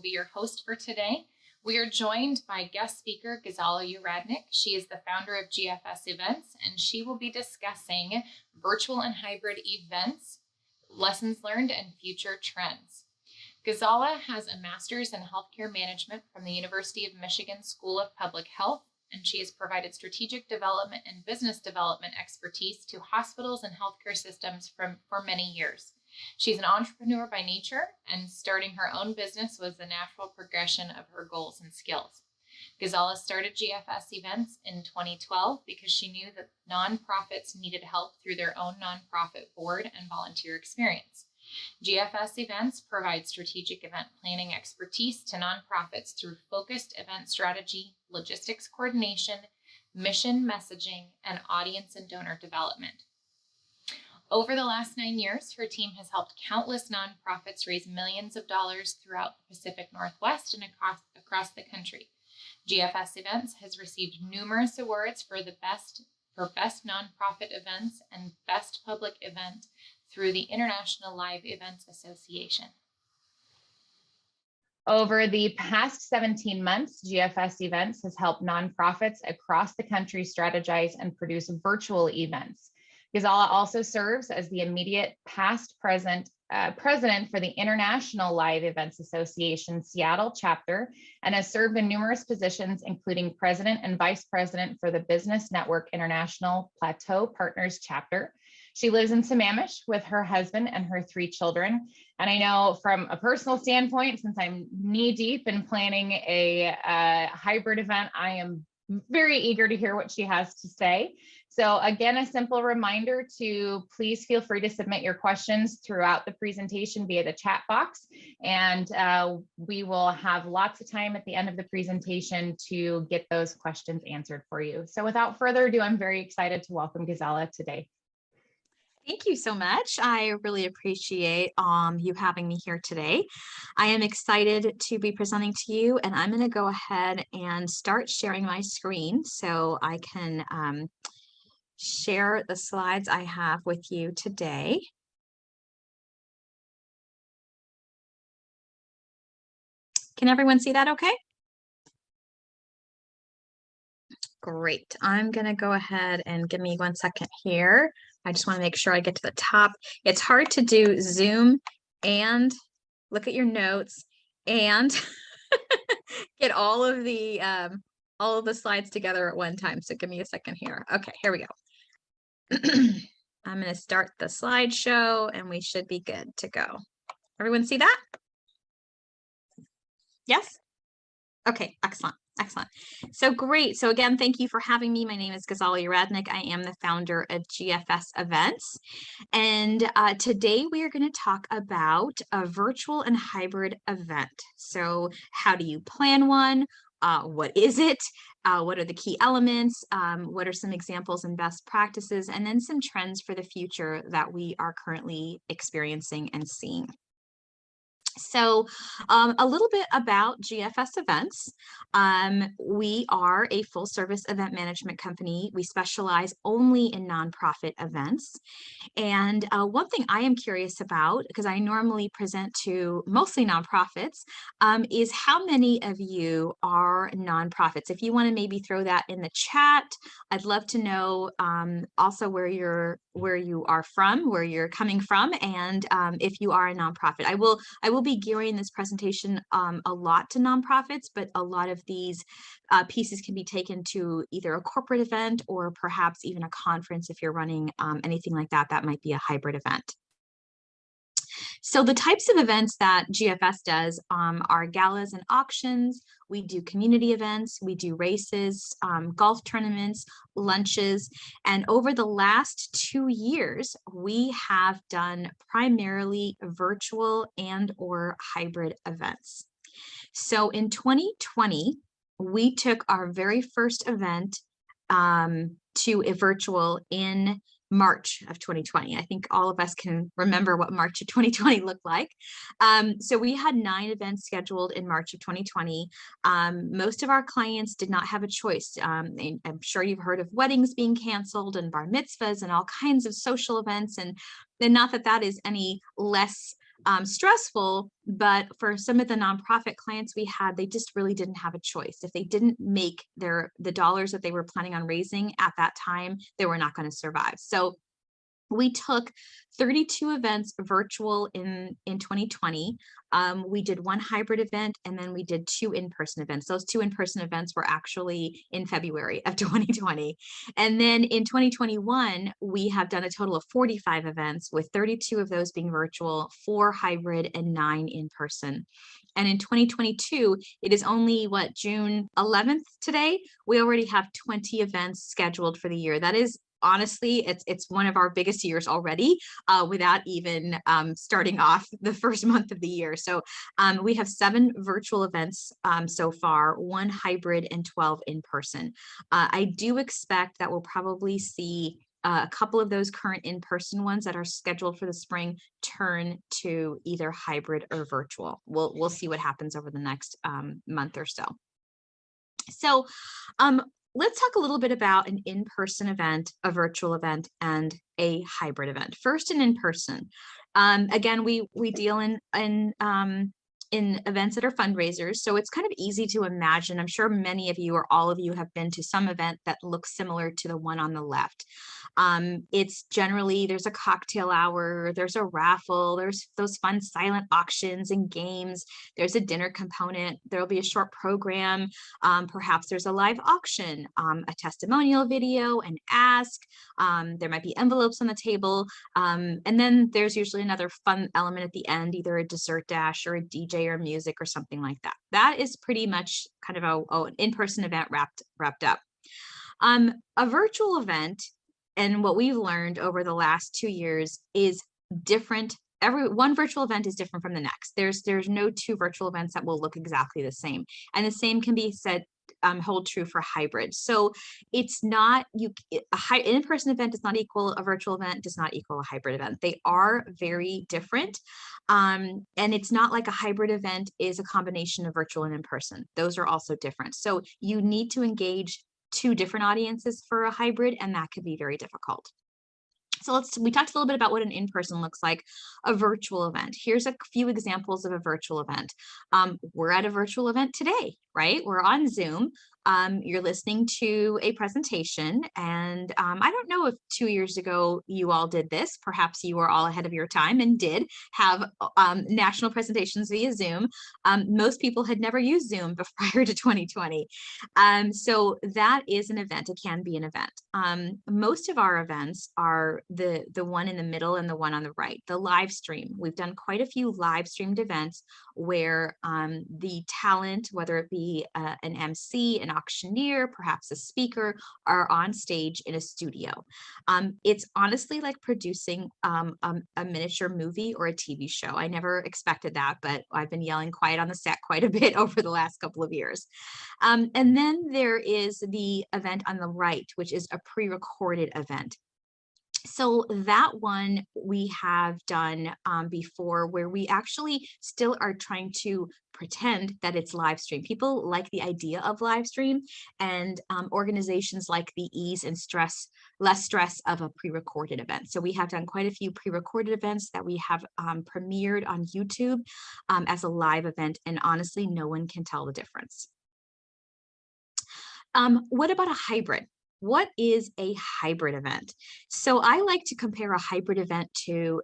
will be your host for today. We are joined by guest speaker Gazala Uradnik. She is the founder of GFS Events, and she will be discussing virtual and hybrid events, lessons learned, and future trends. Gazala has a master's in healthcare management from the University of Michigan School of Public Health, and she has provided strategic development and business development expertise to hospitals and healthcare systems for many years. She's an entrepreneur by nature, and starting her own business was the natural progression of her goals and skills. Gazala started GFS Events in 2012 because she knew that nonprofits needed help through their own nonprofit board and volunteer experience. GFS Events provides strategic event planning expertise to nonprofits through focused event strategy, logistics coordination, mission messaging, and audience and donor development. Over the last 9 years, her team has helped countless nonprofits raise millions of dollars throughout the Pacific Northwest and across the country. GFS Events has received numerous awards for best nonprofit events and best public event through the International Live Events Association. Over the past 17 months, GFS Events has helped nonprofits across the country strategize and produce virtual events. Gazala also serves as the immediate past president for the International Live Events Association Seattle chapter, and has served in numerous positions, including president and vice president for the Business Network International Plateau Partners chapter. She lives in Sammamish with her husband and her 3 children. And I know from a personal standpoint, since I'm knee deep in planning a hybrid event, I am very eager to hear what she has to say. So again, a simple reminder to please feel free to submit your questions throughout the presentation via the chat box. And we will have lots of time at the end of the presentation to get those questions answered for you. So without further ado, I'm very excited to welcome Gazala today. Thank you so much. I really appreciate you having me here today. I am excited to be presenting to you, and I'm going to go ahead and start sharing my screen so I can share the slides I have with you today. Can everyone see that okay? Great. I'm going to go ahead and give me 1 second here. I just want to make sure I get to the top. It's hard to do Zoom and look at your notes and get all of the slides together at one time. So give me a second here. Okay, here we go. I'm going to start the slideshow and we should be good to go. Everyone see that? Yes? Okay, excellent. Excellent. So great. So again, thank you for having me. My name is Gazala Uradnik. I am the founder of GFS Events. And today we are going to talk about a virtual and hybrid event. So how do you plan one? What is it? What are the key elements? What are some examples and best practices? And then some trends for the future that we are currently experiencing and seeing. So a little bit about GFS Events. We are a full service event management company. We specialize only in nonprofit events. And one thing I am curious about, because I normally present to mostly nonprofits, is how many of you are nonprofits? If you want to maybe throw that in the chat, I'd love to know also where you are from, where you're coming from, and if you are a nonprofit. I will be gearing this presentation a lot to nonprofits, but a lot of these pieces can be taken to either a corporate event or perhaps even a conference if you're running anything like that. That might be a hybrid event. So the types of events that GFS does are galas and auctions. We do community events, we do races, golf tournaments, lunches, and over the last 2 years, we have done primarily virtual and or hybrid events. So in 2020, we took our very first event to a virtual in March of 2020. I think all of us can remember what March of 2020 looked like. So we had 9 events scheduled in March of 2020. Most of our clients did not have a choice. I'm sure you've heard of weddings being canceled and bar mitzvahs and all kinds of social events. And not that that is any less stressful, but for some of the nonprofit clients we had, they just really didn't have a choice. If they didn't make the dollars that they were planning on raising at that time, they were not going to survive. So we took 32 events virtual in 2020. We did one hybrid event, and then we did 2 in-person events. Those 2 in-person events were actually in February of 2020. And then in 2021, we have done a total of 45 events, with 32 of those being virtual, 4 hybrid, and 9 in-person. And in 2022, it is only June 11th today. We already have 20 events scheduled for the year. That is, honestly, it's one of our biggest years already, without even starting off the first month of the year. So we have 7 virtual events so far, 1 hybrid and 12 in person. I do expect that we'll probably see a couple of those current in-person ones that are scheduled for the spring turn to either hybrid or virtual. We'll see what happens over the next month or so. So let's talk a little bit about an in-person event, a virtual event, and a hybrid event. First, an in-person. Again, we deal in events that are fundraisers, so it's kind of easy to imagine. I'm sure many of you or all of you have been to some event that looks similar to the one on the left. It's generally, there's a cocktail hour, there's a raffle, there's those fun silent auctions and games, there's a dinner component, there'll be a short program, perhaps there's a live auction, a testimonial video, an ask, there might be envelopes on the table, and then there's usually another fun element at the end, either a dessert dash or a DJ or music or something like that. That is pretty much kind of an in-person event wrapped up. A virtual event, and what we've learned over the last 2 years, is different. One virtual event is different from the next. There's no 2 virtual events that will look exactly the same, and the same can be said hold true for hybrid. So it's not an in-person event does not equal a virtual event, does not equal a hybrid event. They are very different, and it's not like a hybrid event is a combination of virtual and in-person. Those are also different. So you need to engage 2 different audiences for a hybrid, and that could be very difficult. So we talked a little bit about what an in-person looks like, a virtual event. Here's a few examples of a virtual event. We're at a virtual event today, right? We're on Zoom. You're listening to a presentation, and I don't know if 2 years ago you all did this. Perhaps you were all ahead of your time and did have national presentations via Zoom. Most people had never used Zoom prior to 2020. So that is an event. It can be an event. Most of our events are the one in the middle and the one on the right, the live stream. We've done quite a few live streamed events where the talent, whether it be an MC, an auctioneer, perhaps a speaker, are on stage in a studio. It's honestly like producing a miniature movie or a TV show. I never expected that, but I've been yelling quiet on the set quite a bit over the last couple of years. And then there is the event on the right, which is a pre-recorded event. So that one we have done before, where we actually still are trying to pretend that it's live stream. People like the idea of live stream, and organizations like the ease and less stress of a pre-recorded event. So we have done quite a few pre-recorded events that we have premiered on YouTube as a live event, and honestly, no one can tell the difference. What about a hybrid? What is a hybrid event? So I like to compare a hybrid event to,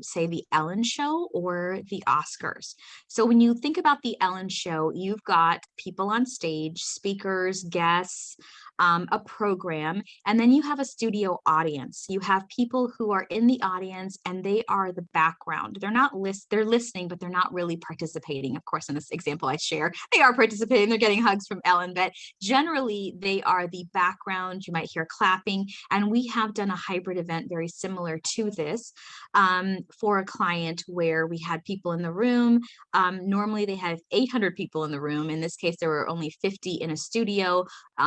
say, the Ellen Show or the Oscars. So when you think about the Ellen Show, you've got people on stage, speakers, guests, a program, and then you have a studio audience. You have people who are in the audience, and they are the background. They're listening, but they're not really participating. Of course, in this example I share, they are participating. They're getting hugs from Ellen, but generally they are the background. You might hear clapping, and we have done a hybrid event very similar to this for a client where we had people in the room. Normally they have 800 people in the room. In this case, there were only 50 in a studio.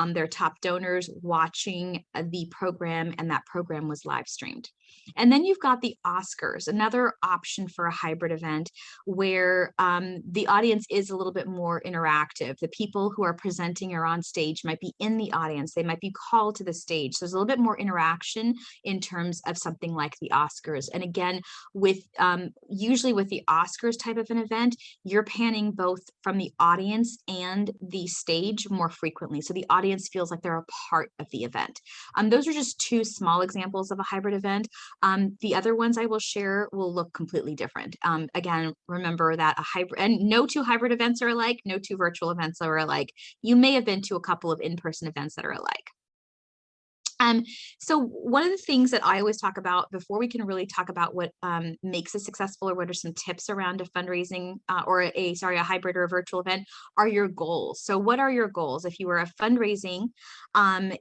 Their top donors watching the program, and that program was live streamed. And then you've got the Oscars, another option for a hybrid event where the audience is a little bit more interactive. The people who are presenting or on stage might be in the audience. They might be called to the stage. So there's a little bit more interaction in terms of something like the Oscars. And again, with usually with the Oscars type of an event, you're panning both from the audience and the stage more frequently. So the audience feels like they're a part of the event. Those are just two small examples of a hybrid event. The other ones I will share will look completely different. Again, remember that a hybrid, and no two hybrid events are alike, no two virtual events are alike. You may have been to a couple of in-person events that are alike. So one of the things that I always talk about before we can really talk about what makes us successful, or what are some tips around a fundraising or a hybrid or a virtual event, are your goals. So what are your goals? If you are a fundraising,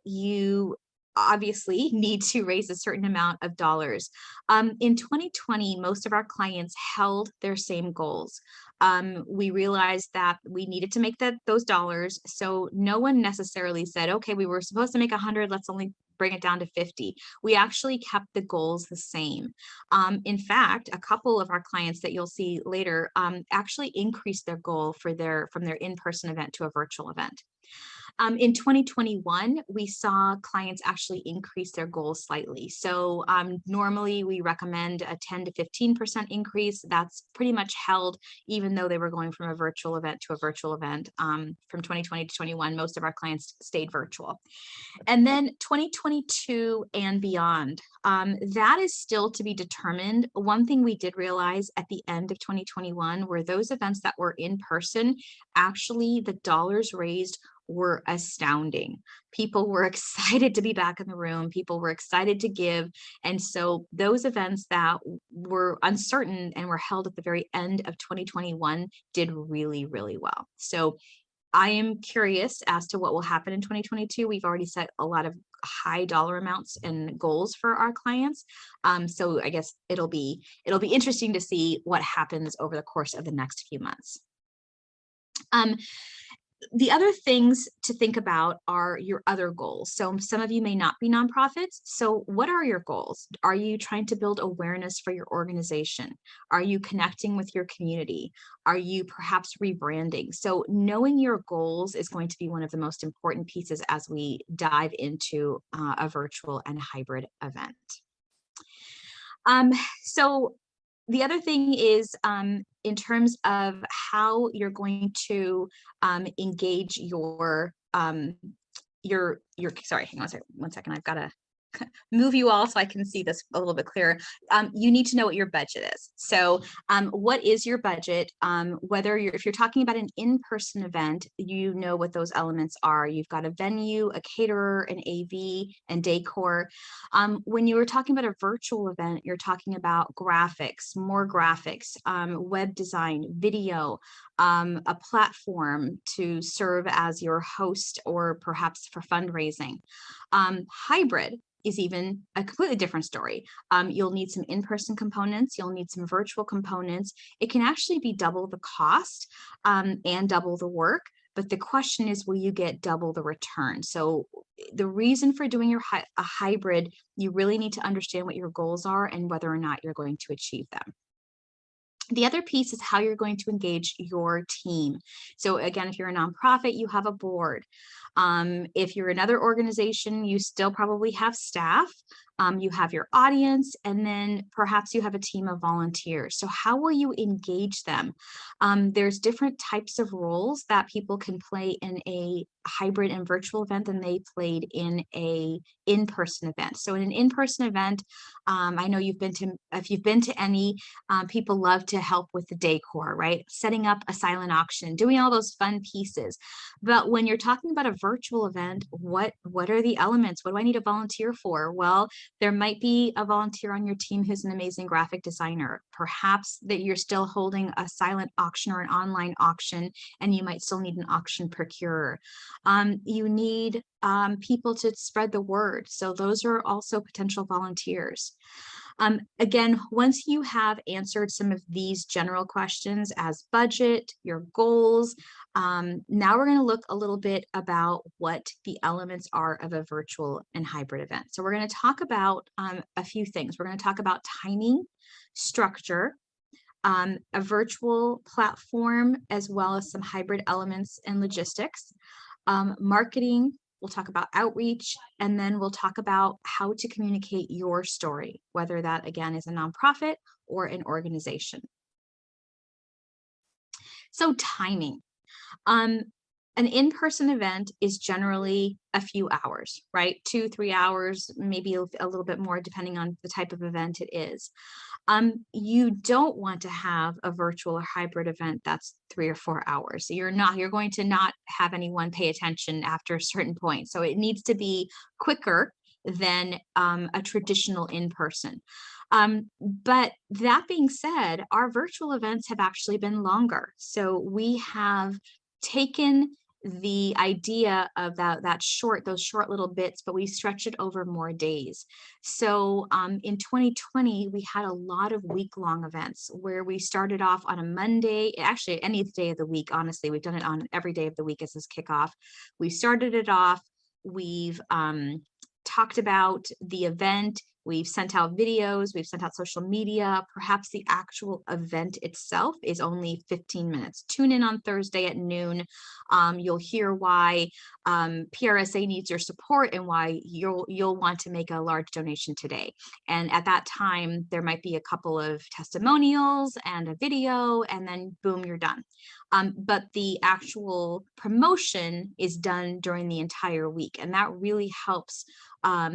you obviously need to raise a certain amount of dollars. In 2020, most of our clients held their same goals. We realized that we needed to make those dollars. So no one necessarily said, okay, we were supposed to make 100, let's only bring it down to 50. We actually kept the goals the same. In fact, a couple of our clients that you'll see later actually increased their goal from their in-person event to a virtual event. In 2021, we saw clients actually increase their goals slightly. So normally we recommend a 10 to 15% increase. That's pretty much held, even though they were going from a virtual event to a virtual event. From 2020 to 21, most of our clients stayed virtual. And then 2022 and beyond, that is still to be determined. One thing we did realize at the end of 2021 were those events that were in person, actually the dollars raised were astounding. People were excited to be back in the room. People were excited to give. And so those events that were uncertain and were held at the very end of 2021 did really, really well. So I am curious as to what will happen in 2022. We've already set a lot of high dollar amounts and goals for our clients. So I guess it'll be interesting to see what happens over the course of the next few months. The other things to think about are your other goals. So some of you may not be nonprofits. So what are your goals? Are you trying to build awareness for your organization? Are you connecting with your community? Are you perhaps rebranding? So knowing your goals is going to be one of the most important pieces as we dive into a virtual and hybrid event. So the other thing is in terms of how you're going to engage your sorry, hang on one second. I've got to move you all so I can see this a little bit clearer. You need to know what your budget is. So what is your budget? If you're talking about an in-person event, you know what those elements are. You've got a venue, a caterer, an AV, and decor. When you were talking about a virtual event, you're talking about graphics, more graphics, web design, video, a platform to serve as your host or perhaps for fundraising. Hybrid is even a completely different story. You'll need some in-person components, you'll need some virtual components. It can actually be double the cost and double the work, but the question is, will you get double the return? So the reason for doing a hybrid, you really need to understand what your goals are and whether or not you're going to achieve them. The other piece is how you're going to engage your team. So again, if you're a nonprofit, you have a board. If you're another organization, you still probably have staff. You have your audience, and then perhaps you have a team of volunteers. So how will you engage them? There's different types of roles that people can play in a hybrid and virtual event than they played in a in-person event. So in an in-person event, I know if you've been to any, people love to help with the decor, right? Setting up a silent auction, doing all those fun pieces. But when you're talking about a virtual event, what are the elements? What do I need a volunteer for? Well, there might be a volunteer on your team who's an amazing graphic designer. Perhaps that you're still holding a silent auction or an online auction, and you might still need an auction procurer. You need people to spread the word. So those are also potential volunteers. Again, once you have answered some of these general questions as budget, your goals, now we're going to look a little bit about what the elements are of a virtual and hybrid event. So we're going to talk about a few things. We're going to talk about timing, structure, a virtual platform, as well as some hybrid elements and logistics, marketing. We'll talk about outreach, and then we'll talk about how to communicate your story, whether that, again, is a nonprofit or an organization. So timing. An in-person event is generally a few hours, right? 2-3 hours, maybe a little bit more depending on the type of event it is. You don't want to have a virtual or hybrid event that's 3 or 4 hours. So you're going to not have anyone pay attention after a certain point. So it needs to be quicker than a traditional in-person. But that being said, our virtual events have actually been longer. So we have taken the idea of those short little bits, but we stretch it over more days. So in 2020, we had a lot of week-long events where we started off on a Monday, actually any day of the week, honestly. We've done it on every day of the week as this kickoff. We started it off, we've talked about the event, we've sent out videos, we've sent out social media. Perhaps the actual event itself is only 15 minutes. Tune in on Thursday at noon. You'll hear why PRSA needs your support and why you'll want to make a large donation today. And at that time, there might be a couple of testimonials and a video, and then boom, you're done. But the actual promotion is done during the entire week. And that really helps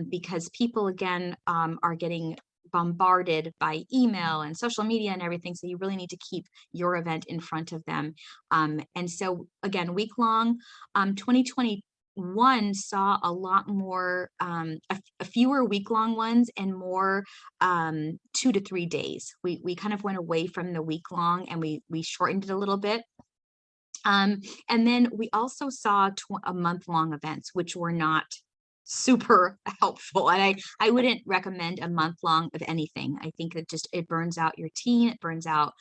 because people, again, are getting bombarded by email and social media and everything. So you really need to keep your event in front of them. And so again, week long, 2021 saw a lot more, a fewer week-long ones and more 2 to 3 days. We kind of went away from the week-long and we shortened it a little bit. And then we also saw a month-long events, which were not super helpful. And I wouldn't recommend a month long of anything. I think that it burns out your team, it burns out,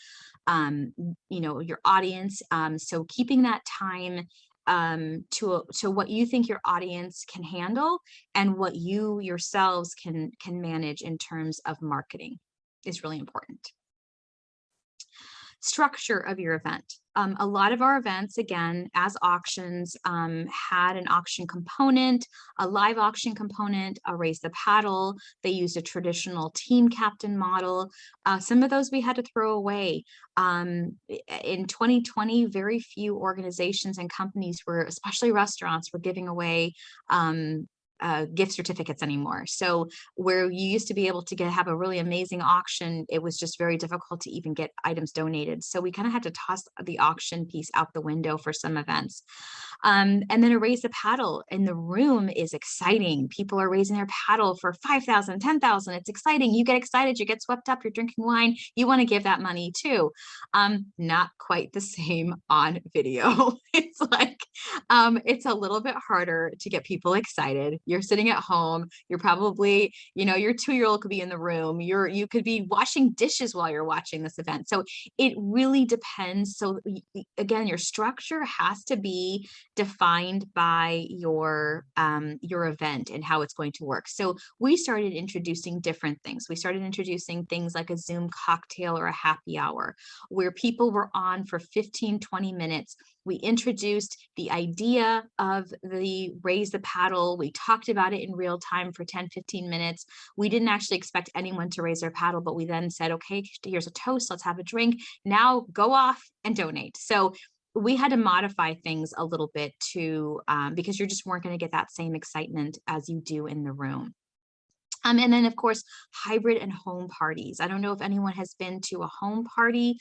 your audience. So keeping that time to what you think your audience can handle and what you yourselves can manage in terms of marketing is really important. Structure of your event. A lot of our events, again, as auctions, had an auction component, a live auction component, a raise the paddle. They used a traditional team captain model. Some of those we had to throw away. In 2020, very few organizations and companies were, especially restaurants, were giving away gift certificates anymore. So where you used to be able to have a really amazing auction, it was just very difficult to even get items donated. So we kind of had to toss the auction piece out the window for some events. And then a raise the paddle in the room is exciting. People are raising their paddle for 5,000, 10,000. It's exciting. You get excited, you get swept up, you're drinking wine. You want to give that money too. Not quite the same on video. It's like, it's a little bit harder to get people excited. You're sitting at home, you're probably, your 2-year-old could be in the room, you could be washing dishes while you're watching this event. So it really depends. So again, your structure has to be defined by your event and how it's going to work. So we started introducing different things. We started introducing things like a Zoom cocktail or a happy hour where people were on for 15-20 minutes. We introduced the idea of the raise the paddle. We talked about it in real time for 10-15 minutes. We didn't actually expect anyone to raise their paddle, but we then said, okay, here's a toast, let's have a drink. Now go off and donate. So we had to modify things a little bit to, because you just weren't going to get that same excitement as you do in the room. And then, of course, hybrid and home parties. I don't know if anyone has been to a home party.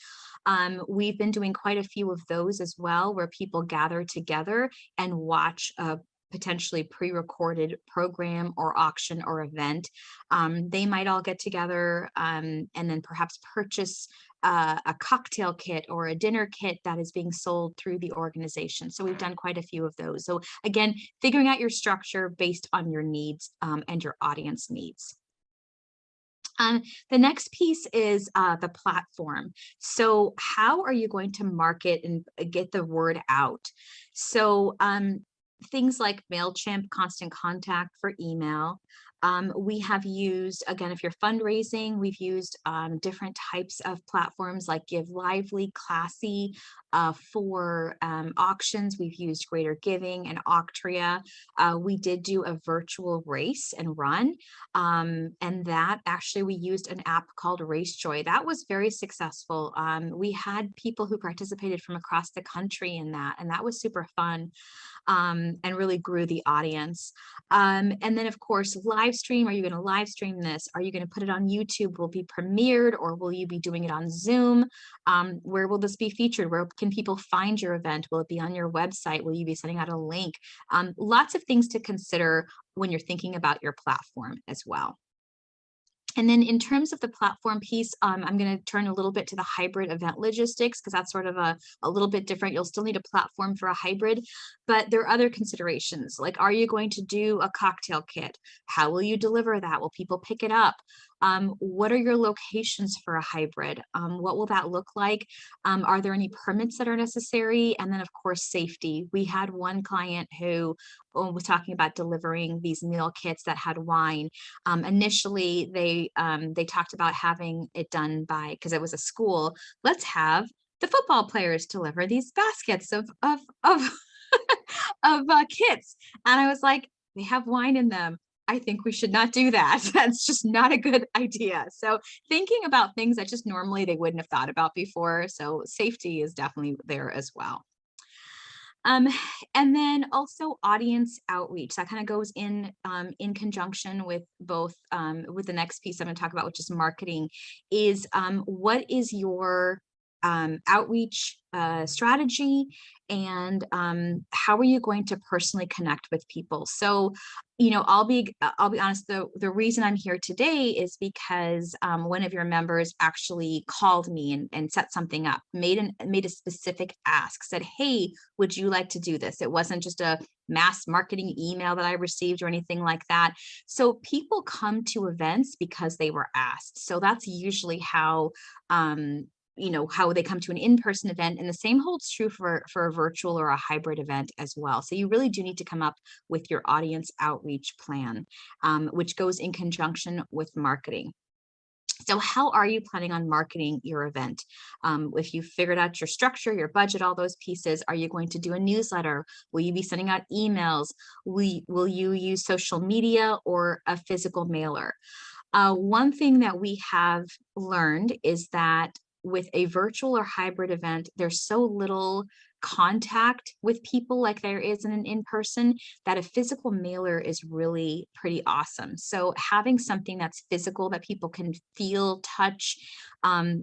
We've been doing quite a few of those as well, where people gather together and watch a potentially pre-recorded program or auction or event. They might all get together and then perhaps purchase a cocktail kit or a dinner kit that is being sold through the organization. So we've done quite a few of those. So again, figuring out your structure based on your needs and your audience needs. The next piece is the platform. So how are you going to market and get the word out? So things like MailChimp, Constant Contact for email. We have used, again, if you're fundraising, we've used different types of platforms like Give Lively, Classy. For auctions, we've used Greater Giving and Octria. We did do a virtual race and run. And that actually, we used an app called RaceJoy. That was very successful. We had people who participated from across the country in that, and that was super fun. And really grew the audience. And then of course, live stream. Are you going to live stream this? Are you going to put it on YouTube? Will it be premiered, or will you be doing it on Zoom? Where will this be featured? Where can people find your event? Will it be on your website? Will you be sending out a link? Lots of things to consider when you're thinking about your platform as well. And then in terms of the platform piece, I'm going to turn a little bit to the hybrid event logistics, because that's sort of a little bit different. You'll still need a platform for a hybrid, but there are other considerations, like, are you going to do a cocktail kit? How will you deliver that? Will people pick it up? What are your locations for a hybrid? What will that look like? Are there any permits that are necessary? And then of course, safety. We had one client who was talking about delivering these meal kits that had wine. Initially, they talked about having it done by, because it was a school, let's have the football players deliver these baskets of kits. And I was like, they have wine in them. I think we should not do that. That's just not a good idea. So thinking about things that just normally they wouldn't have thought about before. So safety is definitely there as well. And then also audience outreach. That kind of goes in conjunction with both with the next piece I'm going to talk about, which is marketing. Is what is your outreach strategy, and how are you going to personally connect with people? So, you know, I'll be honest, the reason I'm here today is because one of your members actually called me and set something up, made a specific ask, said, hey, would you like to do this? It wasn't just a mass marketing email that I received or anything like that. So people come to events because they were asked. So that's usually how you know, how they come to an in-person event, and the same holds true for a virtual or a hybrid event as well. So you really do need to come up with your audience outreach plan, which goes in conjunction with marketing. So how are you planning on marketing your event? If you've figured out your structure, your budget, all those pieces, are you going to do a newsletter? Will you be sending out emails? Will you use social media or a physical mailer? One thing that we have learned is that with a virtual or hybrid event, there's so little contact with people like there is in an in-person, that a physical mailer is really pretty awesome. So having something that's physical that people can feel, touch,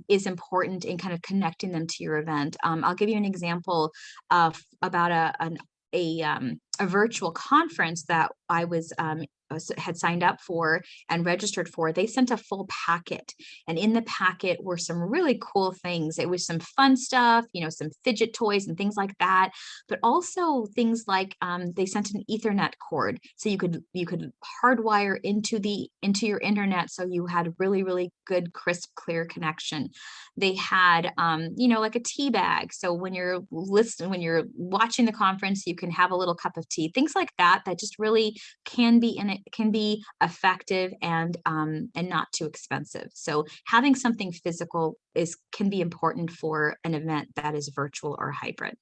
is important in kind of connecting them to your event. I'll give you an example of about a virtual conference that I had signed up for and registered for. They sent a full packet, and in the packet were some really cool things. It was some fun stuff, you know, some fidget toys and things like that, but also things like they sent an Ethernet cord, so you could hardwire into your internet, so you had really good, crisp, clear connection. They had you know, like a tea bag, so when you're watching the conference, you can have a little cup of tea, things like that, that just really can be effective and not too expensive. So having something physical can be important for an event that is virtual or hybrid.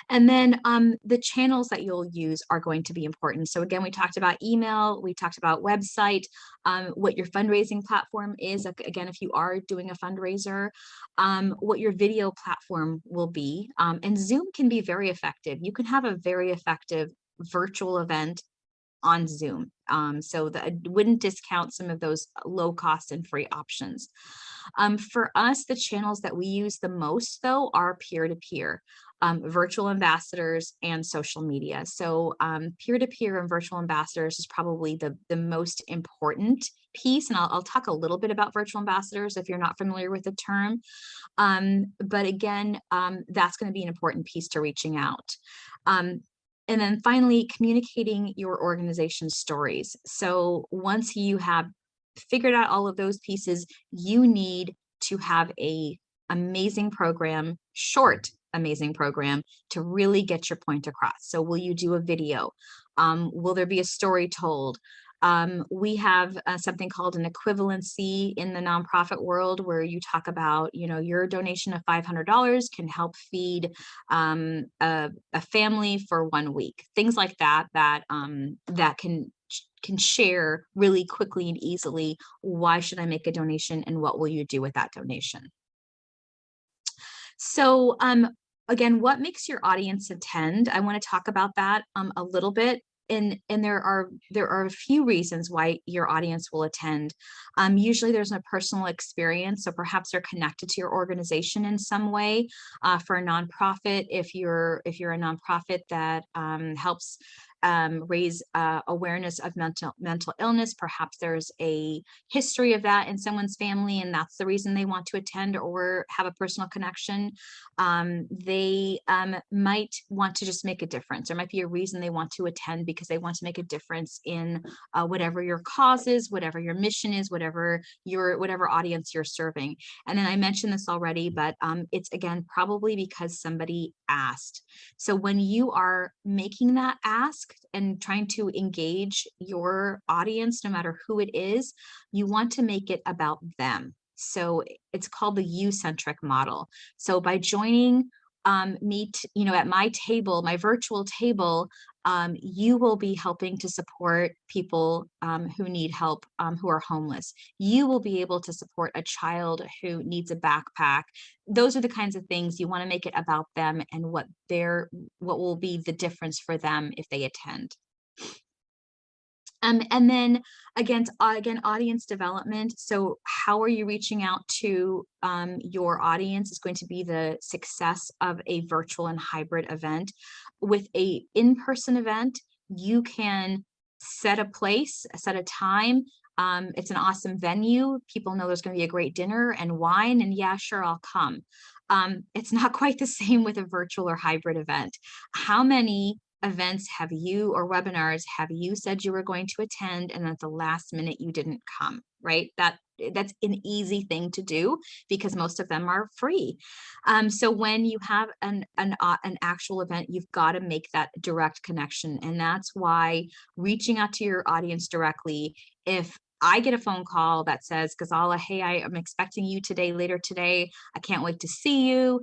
And then the channels that you'll use are going to be important. So again, we talked about email, we talked about website, what your fundraising platform is. Again, if you are doing a fundraiser, what your video platform will be. And Zoom can be very effective. You can have a very effective virtual event on Zoom. So I wouldn't discount some of those low cost and free options. For us, the channels that we use the most though are peer-to-peer, virtual ambassadors and social media. So peer-to-peer and virtual ambassadors is probably the most important piece. And I'll talk a little bit about virtual ambassadors if you're not familiar with the term. But again, that's going to be an important piece to reaching out. And then finally, communicating your organization's stories. So once you have figured out all of those pieces, you need to have a amazing program, short, amazing program to really get your point across. So will you do a video? Will there be a story told? We have something called an equivalency in the nonprofit world, where you talk about, your donation of $500 can help feed a family for 1 week. Things like that can share really quickly and easily. Why should I make a donation, and what will you do with that donation? So again, what makes your audience attend? I want to talk about that a little bit. And there are a few reasons why your audience will attend. Usually there's a personal experience, so perhaps they're connected to your organization in some way. For a nonprofit, if you're a nonprofit that helps raise awareness of mental illness, perhaps there's a history of that in someone's family, and that's the reason they want to attend or have a personal connection. They might want to just make a difference. There might be a reason they want to attend because they want to make a difference in whatever your cause is, whatever your mission is, whatever audience you're serving. And then I mentioned this already, but it's again probably because somebody asked. So when you are making that ask and trying to engage your audience, no matter who it is, you want to make it about them. So it's called the Eucentric Model. So by joining me, at my table, my virtual table, you will be helping to support people who need help, who are homeless. You will be able to support a child who needs a backpack. Those are the kinds of things you want to make it about them and what will be the difference for them if they attend. And then again, audience development. So how are you reaching out to your audience is going to be the success of a virtual and hybrid event. With a in-person event, you can set a place, set a time. It's an awesome venue. People know there's going to be a great dinner and wine, and yeah, sure, I'll come. It's not quite the same with a virtual or hybrid event. How many events or webinars have you said you were going to attend, and at the last minute you didn't come, right? That's an easy thing to do because most of them are free. So when you have an actual event, you've got to make that direct connection. And that's why reaching out to your audience directly, if I get a phone call that says, Gazala, hey, I am expecting you later today. I can't wait to see you.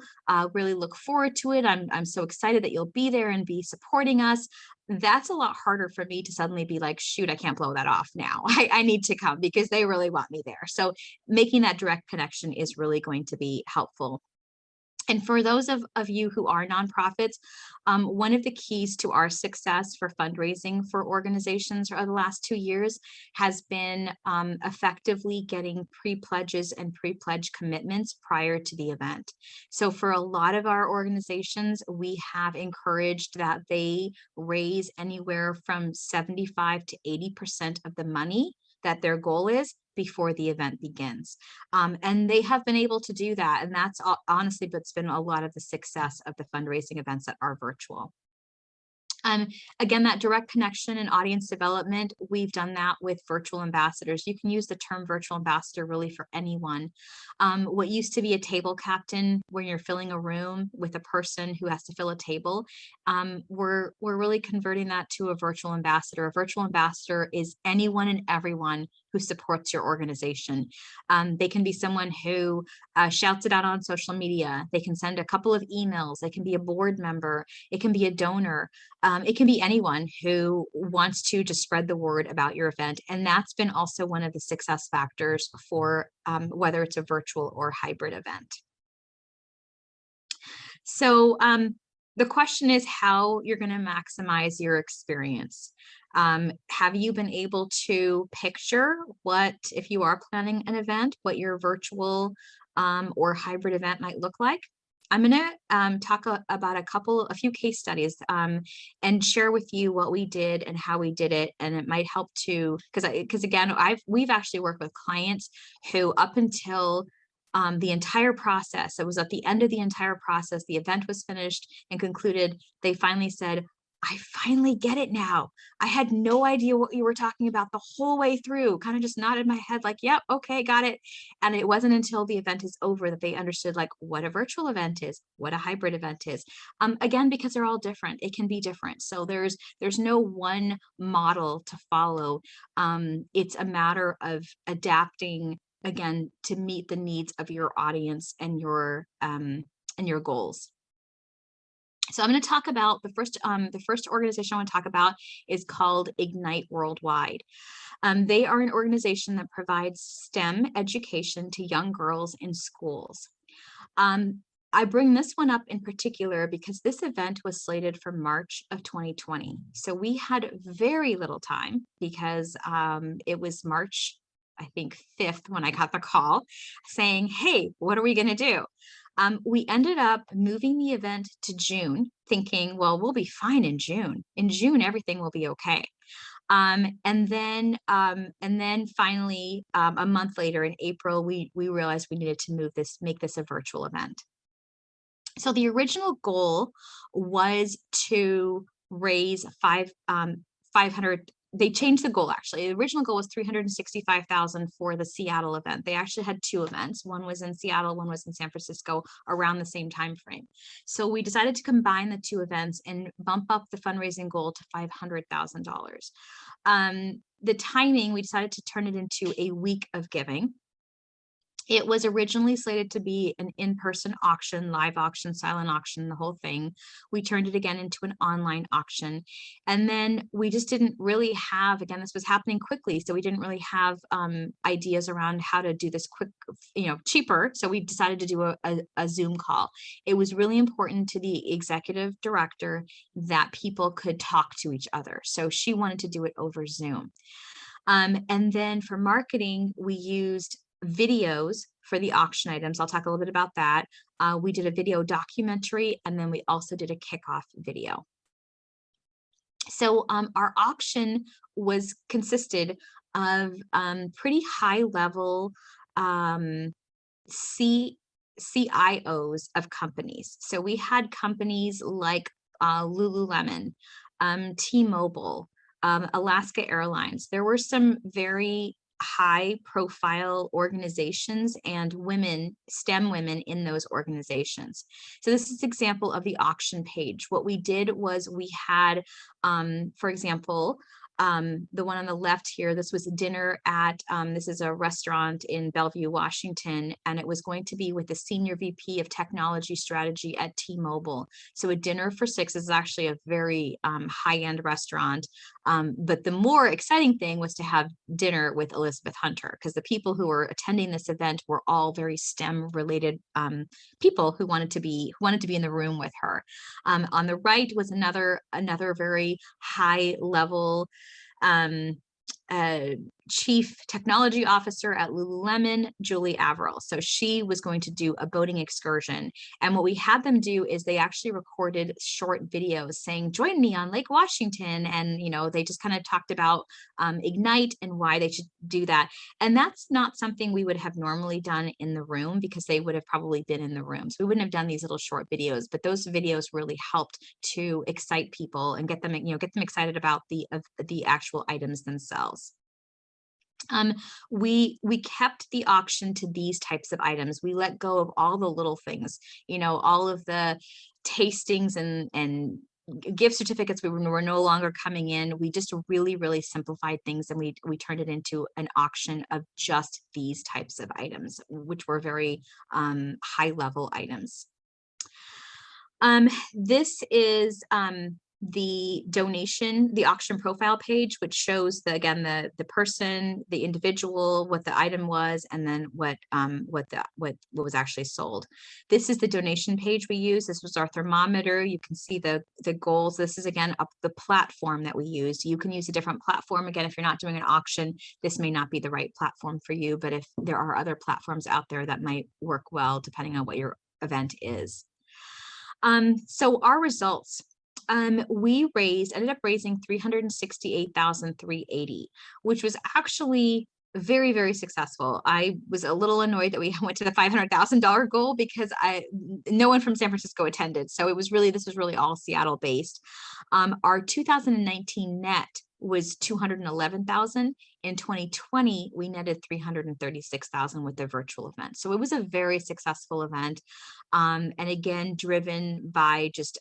Really look forward to it. I'm so excited that you'll be there and be supporting us. That's a lot harder for me to suddenly be like, shoot, I can't blow that off now. I need to come because they really want me there. So making that direct connection is really going to be helpful. And for those of you who are nonprofits, one of the keys to our success for fundraising for organizations over the last 2 years has been effectively getting pre-pledges and pre-pledge commitments prior to the event. So for a lot of our organizations, we have encouraged that they raise anywhere from 75 to 80% of the money that their goal is before the event begins. And they have been able to do that. And that's honestly, but it's been a lot of the success of the fundraising events that are virtual. Again, that direct connection and audience development, we've done that with virtual ambassadors. You can use the term virtual ambassador really for anyone. What used to be a table captain, when you're filling a room with a person who has to fill a table, we're really converting that to a virtual ambassador. A virtual ambassador is anyone and everyone who supports your organization. They can be someone who shouts it out on social media. They can send a couple of emails. They can be a board member. It can be a donor. It can be anyone who wants to just spread the word about your event. And that's been also one of the success factors for whether it's a virtual or hybrid event. So the question is how you're going to maximize your experience. Have you been able to picture what, if you are planning an event, what your virtual or hybrid event might look like? I'm going to talk about a few case studies and share with you what we did and how we did it. And it might help to, because again, we've actually worked with clients who up until the entire process, it was at the end of the entire process, the event was finished and concluded, they finally said, I finally get it now. I had no idea what you were talking about the whole way through, kind of just nodded my head like, yep, okay, got it. And it wasn't until the event is over that they understood like what a virtual event is, what a hybrid event is. Again, because they're all different, it can be different. So there's no one model to follow. It's a matter of adapting, again, to meet the needs of your audience and your goals. So I'm going to talk about the first organization I want to talk about is called Ignite Worldwide. They are an organization that provides STEM education to young girls in schools. I bring this one up in particular because this event was slated for March of 2020. So we had very little time because it was March, I think 5th when I got the call saying, hey, what are we going to do? We ended up moving the event to June, thinking, well, we'll be fine in June. In June, everything will be okay. And then finally, a month later in April, we realized we needed to make this a virtual event. So the original goal was to raise 500. They changed the goal actually. The original goal was $365,000 for the Seattle event. They actually had 2 events. One was in Seattle, one was in San Francisco around the same time frame. So we decided to combine the 2 events and bump up the fundraising goal to $500,000. The timing, we decided to turn it into a week of giving. It was originally slated to be an in-person auction, live auction, silent auction, the whole thing. We turned it again into an online auction. And then we just didn't really have, again, this was happening quickly, so we didn't really have ideas around how to do this quick, cheaper. So we decided to do a Zoom call. It was really important to the executive director that people could talk to each other. So she wanted to do it over Zoom. And then for marketing, we used videos for the auction items. I'll talk a little bit about that. We did a video documentary, and then we also did a kickoff video. So our auction consisted of pretty high level CIOs of companies. So we had companies like Lululemon, T-Mobile, Alaska Airlines. There were some very high profile organizations and women, STEM women in those organizations. So this is an example of the auction page. What we did was we had, for example, the one on the left here, this was a dinner at, this is a restaurant in Bellevue, Washington, and it was going to be with the Senior VP of Technology Strategy at T-Mobile. So a dinner for 6 is actually a very high-end restaurant. But the more exciting thing was to have dinner with Elizabeth Hunter, because the people who were attending this event were all very STEM related people who wanted to be in the room with her. On the right was another very high level Chief Technology Officer at Lululemon, Julie Averill. So she was going to do a boating excursion. And what we had them do is they actually recorded short videos saying, join me on Lake Washington. And, they just kind of talked about Ignite and why they should do that. And that's not something we would have normally done in the room, because they would have probably been in the room. So we wouldn't have done these little short videos, but those videos really helped to excite people and get them excited about the actual items themselves. We kept the auction to these types of items. We let go of all the little things, all of the tastings and gift certificates were no longer coming in. We just really simplified things, and we turned it into an auction of just these types of items, which were very high level items. This is the donation, the auction profile page, which shows the person, the individual, what the item was, and then what was actually sold. This is the donation page we use. This was our thermometer. You can see the goals. This is again up the platform that we used. You can use a different platform. Again, if you're not doing an auction, this may not be the right platform for you, but if there are other platforms out there that might work well depending on what your event is. So our results. We ended up raising $368,380, which was actually very, very successful. I was a little annoyed that we went to the $500,000 goal because no one from San Francisco attended. So this was really all Seattle based. Our 2019 net was 211,000. In 2020, we netted 336,000 with the virtual event. So it was a very successful event. And again, driven by just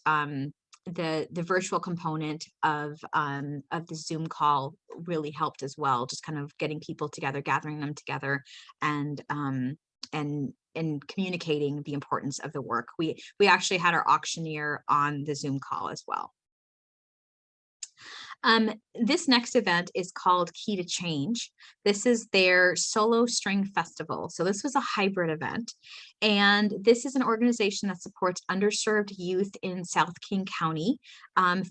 the virtual component of the Zoom call really helped as well, just kind of getting people together, gathering them together, and communicating the importance of the work. We actually had our auctioneer on the Zoom call as well. This next event is called Key to Change. This is their solo string festival. So this was a hybrid event. And this is an organization that supports underserved youth in South King County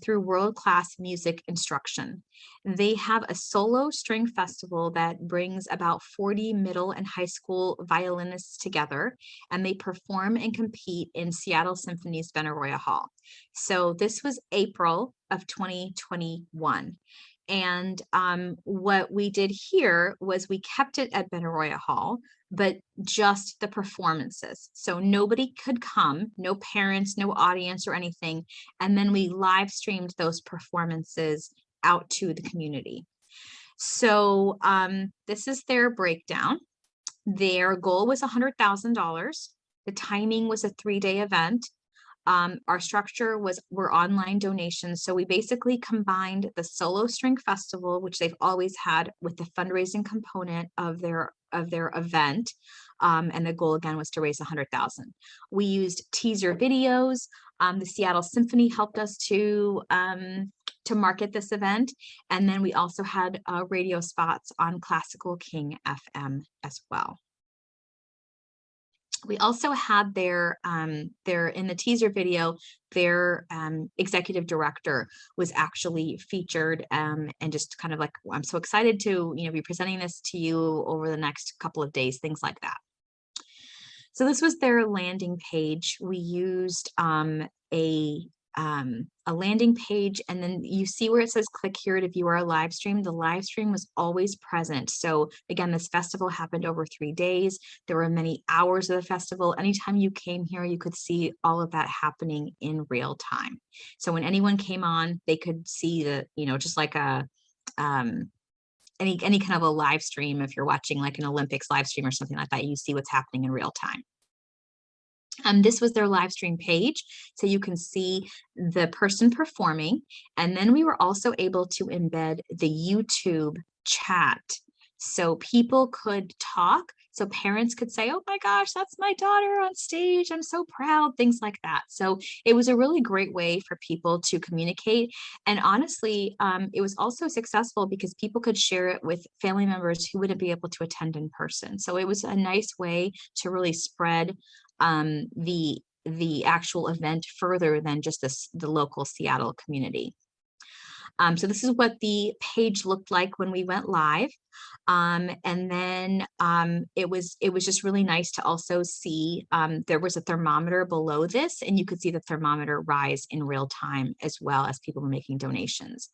through world-class music instruction. They have a solo string festival that brings about 40 middle and high school violinists together, and they perform and compete in Seattle Symphony's Benaroya Hall. So this was April of 2021. And what we did here was we kept it at Benaroya Hall, but just the performances. So nobody could come, no parents, no audience or anything. And then we live streamed those performances out to the community. So this is their breakdown. Their goal was $100,000. The timing was a 3-day event. Our structure were online donations. So we basically combined the solo string festival, which they've always had, with the fundraising component of their event. And the goal again was to raise 100,000. We used teaser videos. The Seattle Symphony helped us to market this event. And then we also had radio spots on Classical King FM as well. We also had their in the teaser video, their executive director was actually featured, and just kind of like, I'm so excited to be presenting this to you over the next couple of days, things like that. So this was their landing page. We used a landing page, and then you see where it says click here to view our live stream. The live stream was always present. So again, this festival happened over 3 days. There were many hours of the festival. Anytime you came here, you could see all of that happening in real time. So when anyone came on, they could see the, just like a any kind of a live stream. If you're watching like an Olympics live stream or something like that, you see what's happening in real time. This was their live stream page, so you can see the person performing. And then we were also able to embed the YouTube chat, so people could talk. So parents could say, oh my gosh, that's my daughter on stage, I'm so proud, things like that. So it was a really great way for people to communicate. And honestly, it was also successful because people could share it with family members who wouldn't be able to attend in person. So it was a nice way to really spread the actual event further than just the local Seattle community. So this is what the page looked like when we went live. And then it was just really nice to also see there was a thermometer below this, and you could see the thermometer rise in real time as well as people were making donations.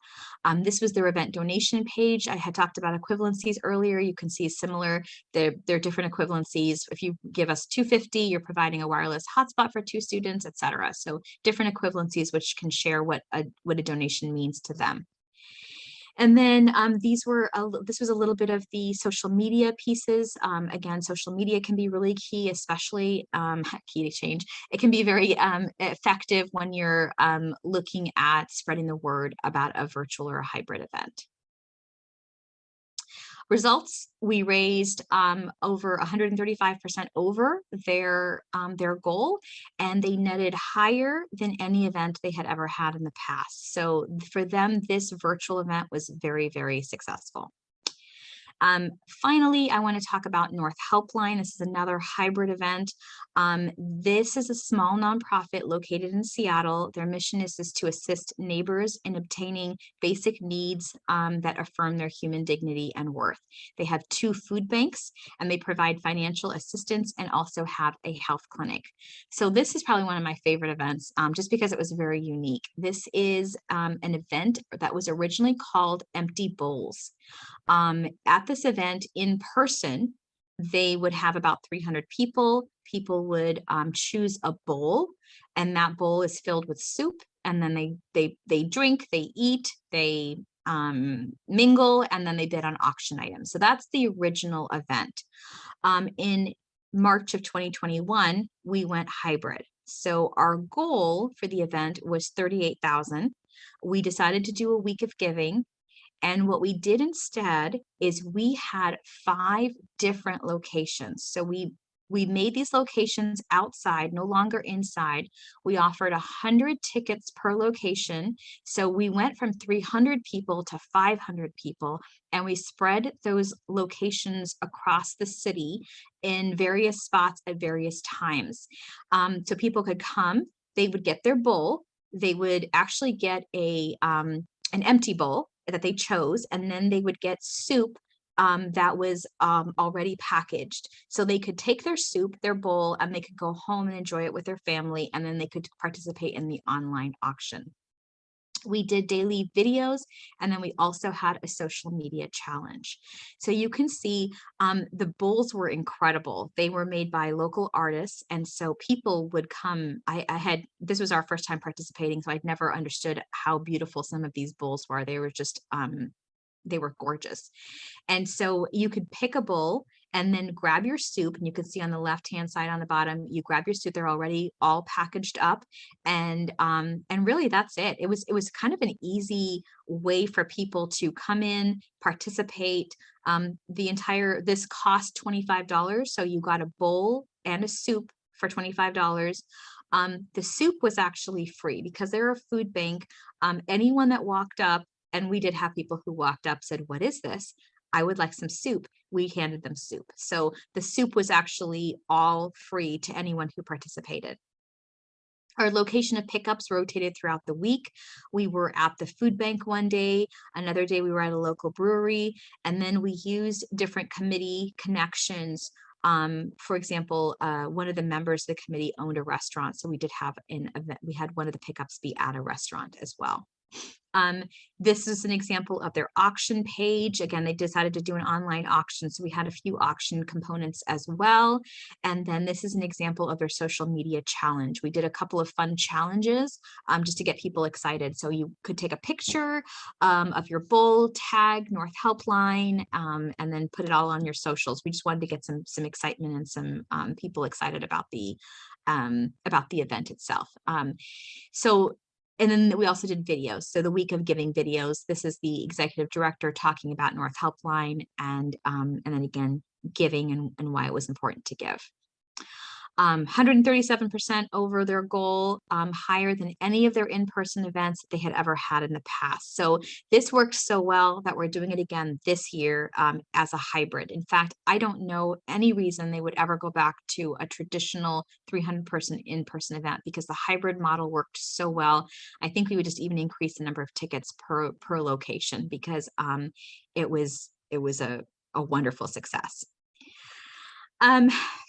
This was their event donation page. I had talked about equivalencies earlier. You can see similar, they're different equivalencies. If you give us $250, you're providing a wireless hotspot for 2 students, etc. So different equivalencies which can share what a donation means to them. And then this was a little bit of the social media pieces. Again, social media can be really key, especially key to change. It can be very effective when you're looking at spreading the word about a virtual or a hybrid event. Results, we raised over 135% over their goal, and they netted higher than any event they had ever had in the past. So for them, this virtual event was very, very successful. Finally, I want to talk about North Helpline. This is another hybrid event. This is a small nonprofit located in Seattle. Their mission is to assist neighbors in obtaining basic needs that affirm their human dignity and worth. They have 2 food banks, and they provide financial assistance and also have a health clinic. So this is probably one of my favorite events, just because it was very unique. This is an event that was originally called Empty Bowls. At this event in person, they would have about 300 people. People would choose a bowl, and that bowl is filled with soup. And then they drink, they eat, they mingle, and then they bid on auction items. So that's the original event. In March of 2021, we went hybrid. So our goal for the event was 38,000. We decided to do a week of giving. And what we did instead is we had 5 different locations. So we made these locations outside, no longer inside. We offered 100 tickets per location. So we went from 300 people to 500 people, and we spread those locations across the city in various spots at various times. So people could come, they would get their bowl, they would actually get an empty bowl that they chose, and then they would get soup that was already packaged. So they could take their soup, their bowl, and they could go home and enjoy it with their family, and then they could participate in the online auction. We did daily videos, and then we also had a social media challenge. So you can see the bowls were incredible. They were made by local artists, and so people would come. This was our first time participating, so I'd never understood how beautiful some of these bowls were. They were just they were gorgeous. And so you could pick a bowl and then grab your soup, and you can see on the left-hand side on the bottom, you grab your soup, they're already all packaged up. And really that's it. It was kind of an easy way for people to come in, participate. This cost $25. So you got a bowl and a soup for $25. The soup was actually free because they're a food bank. Anyone that walked up, and we did have people who walked up, said, "What is this? I would like some soup." We handed them soup. So the soup was actually all free to anyone who participated. Our location of pickups rotated throughout the week. We were at the food bank one day, another day we were at a local brewery, and then we used different committee connections. For example, one of the members of the committee owned a restaurant, so we did have an event. We had one of the pickups be at a restaurant as well. This is an example of their auction page. Again, they decided to do an online auction, so we had a few auction components as well. And then this is an example of their social media challenge. We did a couple of fun challenges just to get people excited. So you could take a picture of your bowl, tag North Helpline, and then put it all on your socials. We just wanted to get some excitement and some people excited about the event itself. And then we also did videos. So the week of giving videos, this is the executive director talking about North Helpline, and then again, giving and why it was important to give. 137% over their goal, higher than any of their in-person events that they had ever had in the past. So this worked so well that we're doing it again this year as a hybrid. In fact, I don't know any reason they would ever go back to a traditional 300-person in-person event, because the hybrid model worked so well. I think we would just even increase the number of tickets per location, because it was a wonderful success.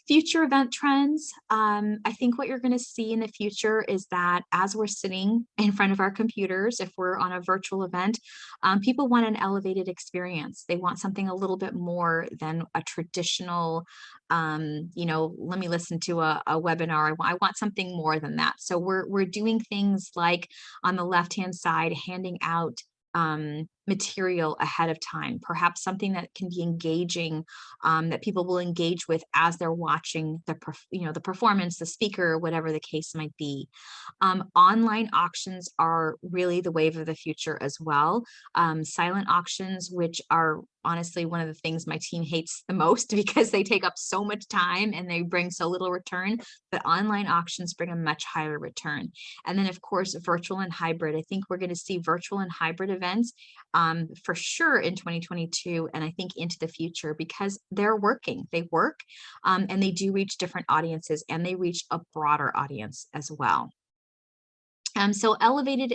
Future event trends. I think what you're going to see in the future is that as we're sitting in front of our computers, if we're on a virtual event, people want an elevated experience. They want something a little bit more than a traditional, let me listen to a webinar. I want something more than that. So we're doing things like on the left-hand side, handing out material ahead of time, perhaps something that can be engaging, that people will engage with as they're watching the performance, the speaker, whatever the case might be. Online auctions are really the wave of the future as well. Silent auctions, which are honestly one of the things my team hates the most because they take up so much time and they bring so little return, but online auctions bring a much higher return. And then of course, virtual and hybrid. I think we're going to see virtual and hybrid events for sure in 2022, and I think into the future, because they're working. They work, and they do reach different audiences, and they reach a broader audience as well. So elevated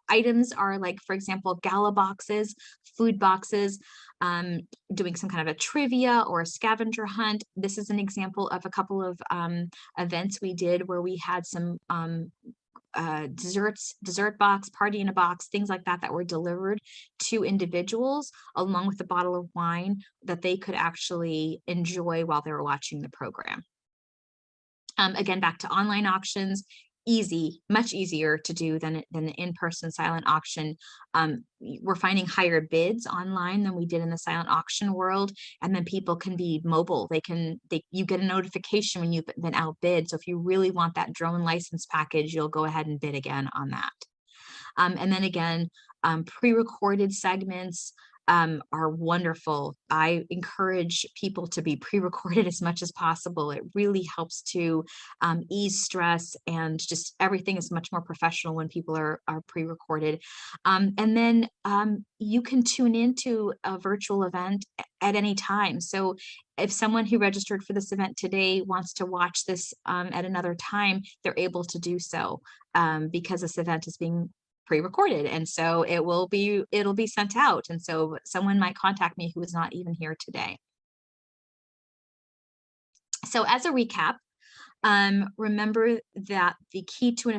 items are like, for example, gala boxes, food boxes, doing some kind of a trivia or a scavenger hunt. This is an example of a couple of events we did where we had some dessert box, party in a box, things like that, that were delivered to individuals along with a bottle of wine that they could actually enjoy while they were watching the program. Again, back to online auctions, easy, much easier to do than the in-person silent auction. We're finding higher bids online than we did in the silent auction world. And then people can be mobile. You get a notification when you've been outbid. So if you really want that drone license package, you'll go ahead and bid again on that. And then again, pre-recorded segments are wonderful. I encourage people to be pre-recorded as much as possible. It really helps to ease stress, and just everything is much more professional when people are pre-recorded. And then you can tune into a virtual event at any time. So if someone who registered for this event today wants to watch this at another time, they're able to do so because this event is being pre-recorded, and so it'll be sent out, and so someone might contact me who is not even here today. So as a recap, remember that the key to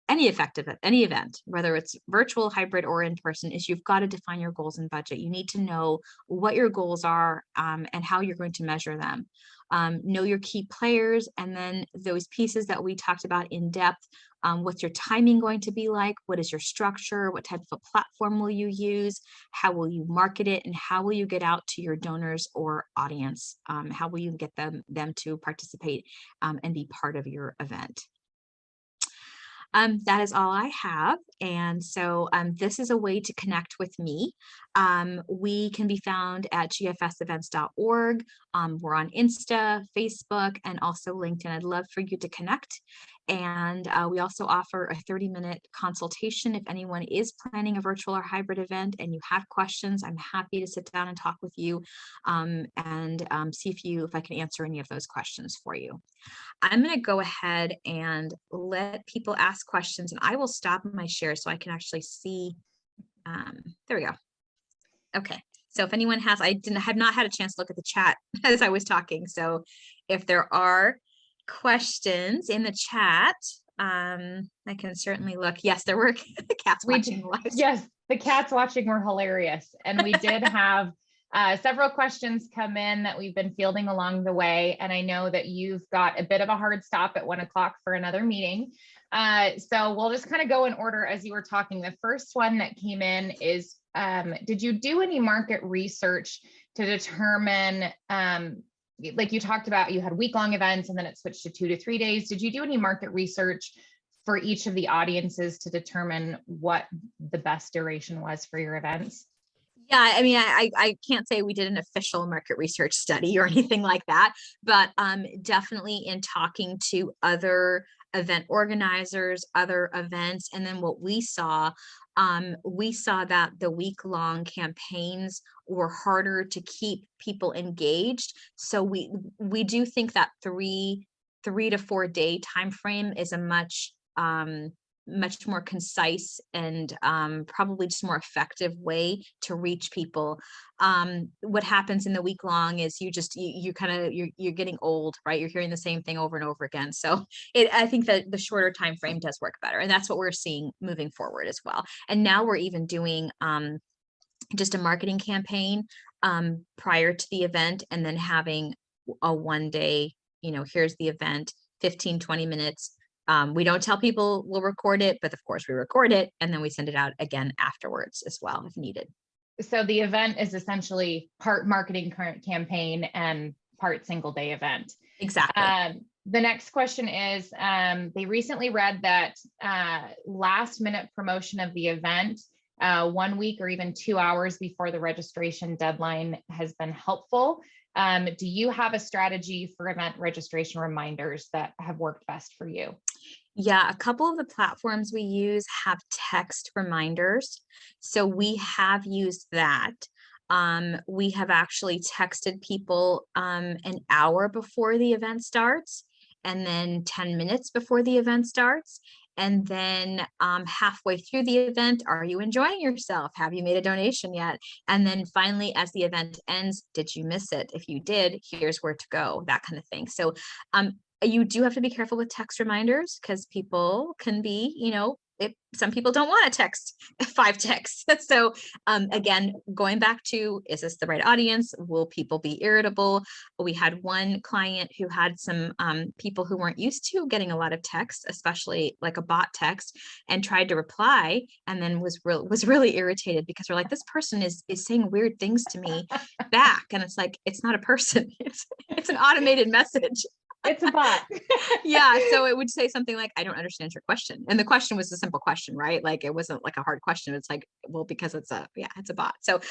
any event, whether it's virtual, hybrid, or in person, is you've got to define your goals and budget. You need to know what your goals are and how you're going to measure them. Know your key players, and then those pieces that we talked about in depth. What's your timing going to be like? What is your structure? What type of a platform will you use? How will you market it? And how will you get out to your donors or audience? How will you get them to participate and be part of your event? That is all I have. And so this is a way to connect with me. We can be found at gfsevents.org. We're on Insta, Facebook, and also LinkedIn. I'd love for you to connect. And we also offer a 30-minute consultation. If anyone is planning a virtual or hybrid event and you have questions, I'm happy to sit down and talk with you and see if I can answer any of those questions for you. I'm going to go ahead and let people ask questions, and I will stop my share so I can actually see. There we go. Okay. So if anyone has, I have not had a chance to look at the chat as I was talking. So if there are questions in the chat, I can certainly look. Yes, there were cats watching live. Yes, the cats watching were hilarious. And we did have several questions come in that we've been fielding along the way. And I know that you've got a bit of a hard stop at 1 o'clock for another meeting. So we'll just kind of go in order as you were talking. The first one that came in is, did you do any market research to determine, like you talked about, you had week-long events and then it switched to 2 to 3 days. Did you do any market research for each of the audiences to determine what the best duration was for your events? Yeah, I mean, I can't say we did an official market research study or anything like that, but definitely in talking to other event organizers, other events, and then what we saw that the week-long campaigns were harder to keep people engaged. So we do think that 3 to 4 day time frame is a much more concise and probably just more effective way to reach people. What happens in the week long is you're getting old, right? You're hearing the same thing over and over again. So I think that the shorter time frame does work better, and that's what we're seeing moving forward as well. And now we're even doing just a marketing campaign prior to the event, and then having a 1 day, here's the event, 15-20 minutes. We don't tell people we'll record it, but of course we record it, and then we send it out again afterwards as well if needed. So the event is essentially part marketing current campaign and part single day event. Exactly. The next question is, they recently read that last minute promotion of the event 1 week or even 2 hours before the registration deadline has been helpful. Do you have a strategy for event registration reminders that have worked best for you? Yeah, a couple of the platforms we use have text reminders. So we have used that. We have actually texted people an hour before the event starts, and then 10 minutes before the event starts. And then halfway through the event, are you enjoying yourself? Have you made a donation yet? And then finally, as the event ends, did you miss it? If you did, here's where to go, that kind of thing. So you do have to be careful with text reminders because people can be, some people don't want to text 5 texts. So again, going back to, is this the right audience? Will people be irritable? We had one client who had some people who weren't used to getting a lot of text, especially like a bot text, and tried to reply and then was really irritated because we're like, this person is saying weird things to me back. And it's like, it's not a person. It's an automated message. It's a bot. Yeah. So it would say something like, I don't understand your question. And the question was a simple question, right? Like it wasn't like a hard question. It's like, well, because it's a bot. So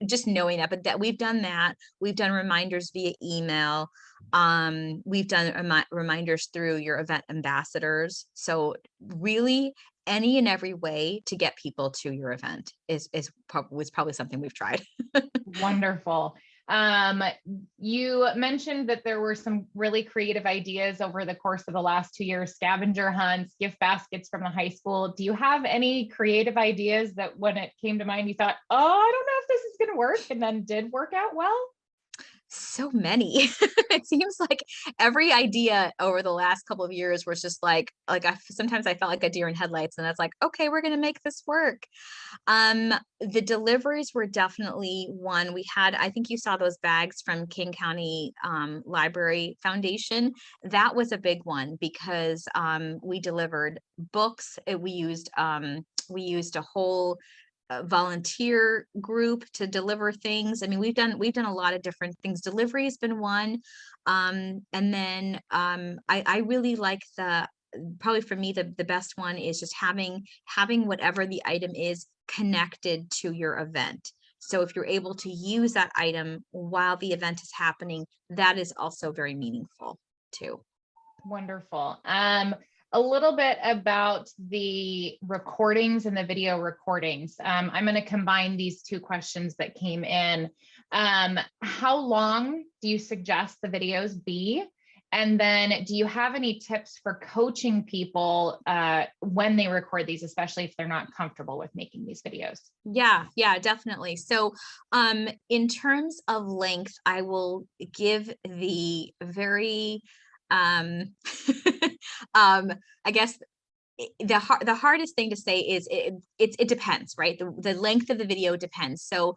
just knowing that, but that we've done that. We've done reminders via email. We've done reminders through your event ambassadors. So really any and every way to get people to your event was probably something we've tried. Wonderful. You mentioned that there were some really creative ideas over the course of the last 2 years, scavenger hunts, gift baskets from the high school. Do you have any creative ideas that when it came to mind, you thought, oh, I don't know if this is going to work, and then did work out well? So many. It seems like every idea over the last couple of years was just sometimes I felt like a deer in headlights, and it's like, okay, we're going to make this work. The deliveries were definitely one. We had, I think you saw those bags from King County Library Foundation. That was a big one because we delivered books. We used a whole volunteer group to deliver things. I mean, we've done a lot of different things. Delivery has been one. And then I really like probably for me, the best one is just having whatever the item is connected to your event. So if you're able to use that item while the event is happening, that is also very meaningful too. Wonderful. A little bit about the recordings and the video recordings. I'm going to combine these 2 questions that came in. How long do you suggest the videos be? And then do you have any tips for coaching people when they record these, especially if they're not comfortable with making these videos? Yeah, definitely. So in terms of length, I will give the very I guess the hardest thing to say is it depends, right? The length of the video depends. So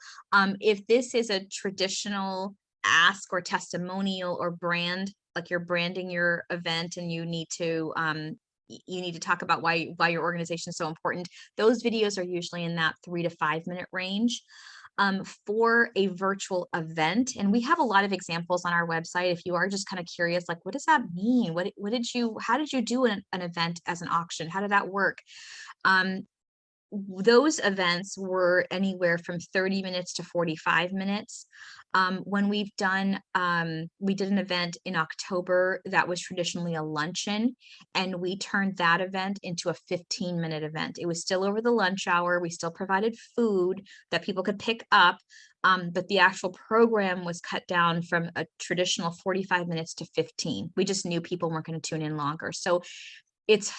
if this is a traditional ask or testimonial or brand, like you're branding your event and you need to talk about why your organization is so important, those videos are usually in that 3 to 5 minute range. For a virtual event. And we have a lot of examples on our website. If you are just kind of curious, like, what does that mean? How did you do an event as an auction? How did that work? Those events were anywhere from 30 minutes to 45 minutes. When we did an event in October that was traditionally a luncheon, and we turned that event into a 15-minute event. It was still over the lunch hour. We still provided food that people could pick up, but the actual program was cut down from a traditional 45 minutes to 15. We just knew people weren't going to tune in longer. So it's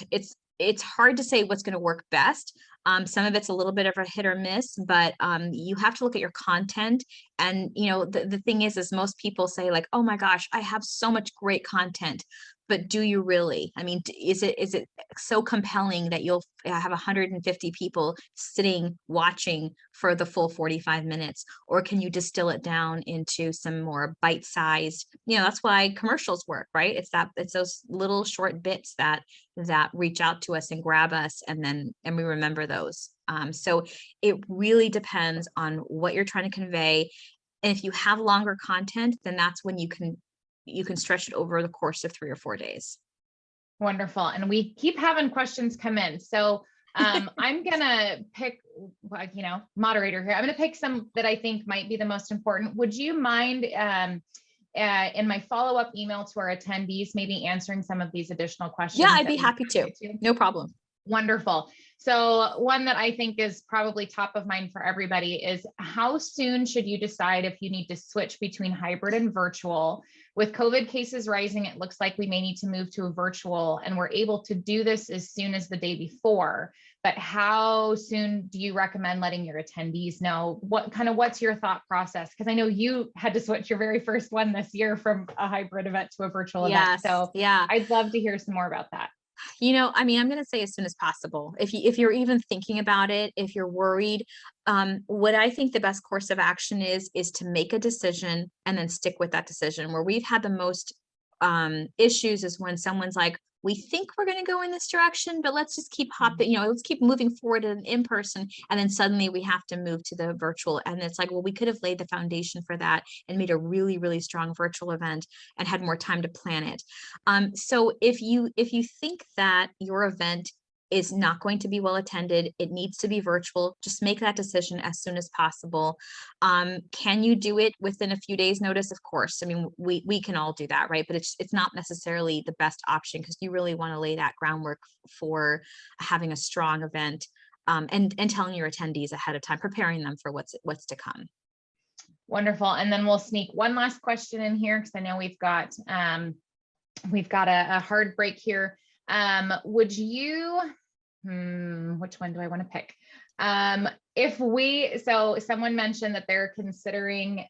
hard to say what's going to work best. Some of it's a little bit of a hit or miss, but you have to look at your content. And, the thing is most people say like, oh my gosh, I have so much great content, but do you really? I mean, is it so compelling that you'll have 150 people sitting watching for the full 45 minutes? Or can you distill it down into some more bite-sized, that's why commercials work, right? It's those little short bits that reach out to us and grab us, and we remember those. So it really depends on what you're trying to convey. And if you have longer content, then that's when you can stretch it over the course of 3 or 4 days. Wonderful. And we keep having questions come in. So I'm going to pick, moderator here. I'm going to pick some that I think might be the most important. Would you mind in my follow-up email to our attendees, maybe answering some of these additional questions? Yeah, I'd be happy to. No problem. Wonderful. So one that I think is probably top of mind for everybody is, how soon should you decide if you need to switch between hybrid and virtual? With COVID cases rising, it looks like we may need to move to a virtual, and we're able to do this as soon as the day before. but how soon do you recommend letting your attendees know? What's your thought process? Because I know you had to switch your very first one this year from a hybrid event to a virtual event. Yes. So Yeah. I'd love to hear some more about that. I mean, I'm going to say as soon as possible. If you're even thinking about it, if you're worried, what I think the best course of action is to make a decision and then stick with that decision. Where we've had the most issues is when someone's like, we think we're going to go in this direction, but let's just keep let's keep moving forward in person. And then suddenly we have to move to the virtual. And it's like, well, we could have laid the foundation for that and made a really, really strong virtual event and had more time to plan it. So if you think that your event is not going to be well attended, it needs to be virtual, just make that decision as soon as possible. Can you do it within a few days notice? Of course. I mean, we can all do that, right? But it's not necessarily the best option, because you really want to lay that groundwork for having a strong event, and telling your attendees ahead of time, preparing them for what's to come. Wonderful. And then we'll sneak one last question in here, because I know we've got a hard break here. Would you, which one do I want to pick? So someone mentioned that they're considering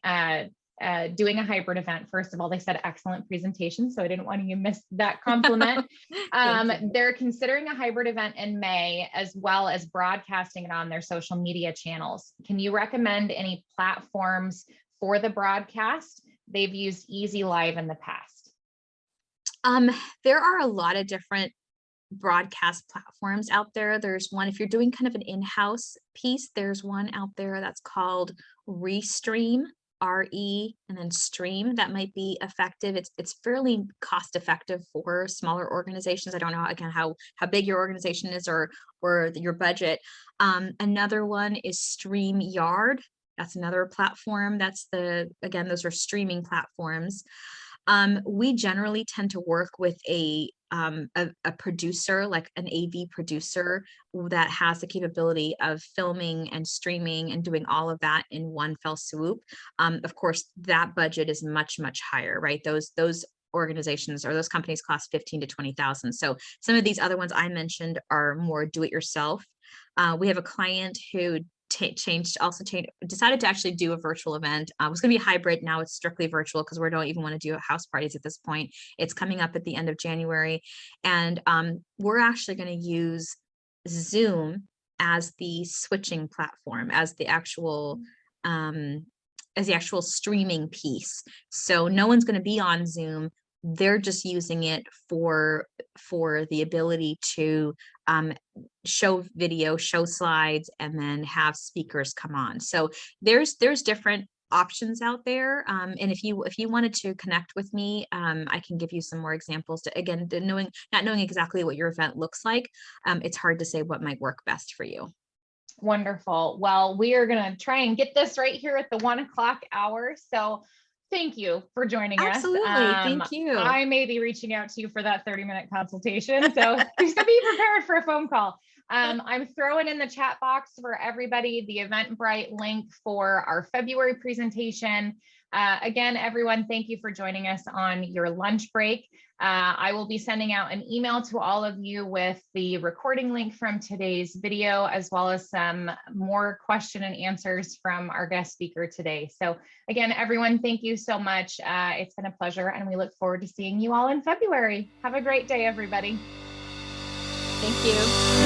doing a hybrid event. First of all, they said excellent presentation, so I didn't want you to miss that compliment. They're considering a hybrid event in May, as well as broadcasting it on their social media channels. Can you recommend any platforms for the broadcast? They've used Easy Live in the past. There are a lot of different broadcast platforms out there. There's one, if you're doing kind of an in-house piece, there's one out there that's called Restream, RE, and then Stream. That might be effective. It's fairly cost effective for smaller organizations. I don't know, again, how big your organization is or your budget. Another one is StreamYard. That's another platform. Again, those are streaming platforms. We generally tend to work with a producer, like an AV producer, that has the capability of filming and streaming and doing all of that in one fell swoop. Of course, that budget is much, much higher, right? Those organizations or those companies cost 15 to 20,000. So some of these other ones I mentioned are more do-it-yourself. We have a client who decided to actually do a virtual event. It was going to be hybrid. Now it's strictly virtual, because we don't even want to do house parties at this point. It's coming up at the end of January. And we're actually going to use Zoom as the switching platform, as the actual streaming piece. So no one's going to be on Zoom. They're just using it for the ability to show video, show slides, and then have speakers come on. So there's different options out there. And if you wanted to connect with me, I can give you some more examples. Not knowing exactly what your event looks like, it's hard to say what might work best for you. Wonderful. Well, we are going to try and get this right here at the 1 o'clock hour. So thank you for joining us. Absolutely. Thank you. I may be reaching out to you for that 30-minute consultation. So be prepared for a phone call. I'm throwing in the chat box for everybody the Eventbrite link for our February presentation. Again, everyone, thank you for joining us on your lunch break. I will be sending out an email to all of you with the recording link from today's video, as well as some more question and answers from our guest speaker today. So again, everyone, thank you so much. It's been a pleasure, and we look forward to seeing you all in February. Have a great day, everybody. Thank you.